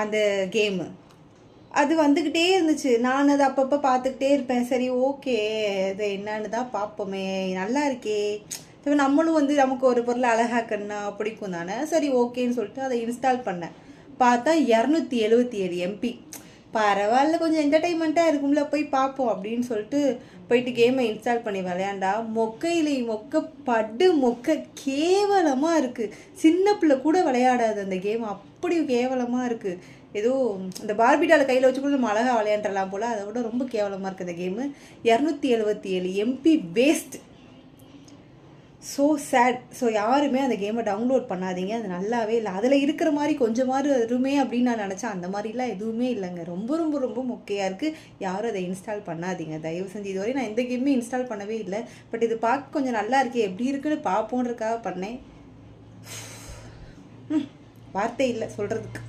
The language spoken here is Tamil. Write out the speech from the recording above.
அந்த கேமு. அது வந்துக்கிட்டே இருந்துச்சு. நான் அதை அப்பப்போ பார்த்துக்கிட்டே இருப்பேன். சரி ஓகே, இது என்னன்னு தான் பார்ப்போமே, நல்லா இருக்கே, சரி நம்மளும் வந்து நமக்கு ஒரு பொருளை அழகாக்கன்னா பிடிக்கும் தானே, சரி ஓகேன்னு சொல்லிட்டு அதை இன்ஸ்டால் பண்ணேன். பார்த்தா 277 எம்பி. பரவாயில்ல, கொஞ்சம் என்டர்டைன்மெண்ட்டாக இருக்கும்ல, போய் பார்ப்போம் அப்படின்னு சொல்லிட்டு போயிட்டு கேமை இன்ஸ்டால் பண்ணி விளையாண்டா மொக்கையிலே மொக்க, படு மொக்க, கேவலமாக இருக்குது. சின்ன பிள்ளை கூட விளையாடாது அந்த கேம், அப்படி கேவலமாக இருக்குது. ஏதோ இந்த பார்பிடால கையில் வச்சு கூட நம்ம அழகாக விளையாண்டுலாம் போல், அதை விட ரொம்ப கேவலமாக இருக்குது அந்த game. 277 MB waste. So sad. So யாருமே அந்த கேமை டவுன்லோட் பண்ணாதீங்க, அது நல்லாவே இல்லை. அதில் இருக்கிற மாதிரி கொஞ்சமாவது வருமே அப்படின்னு நான் நினச்சேன். அந்த மாதிரிலாம் எதுவுமே இல்லைங்க. ரொம்ப ரொம்ப ரொம்ப மொக்கையாக இருக்குது. யாரும் அதை இன்ஸ்டால் பண்ணாதீங்க தயவு செஞ்சு. இதுவரை நான் எந்த கேமே இன்ஸ்டால் பண்ணவே இல்லை. பட் இது பார்க்க கொஞ்சம் நல்லா இருக்கே, எப்படி இருக்குன்னு பார்ப்போன்றதுக்காக பண்ணேன். வார்த்தை இல்லை சொல்கிறதுக்கு.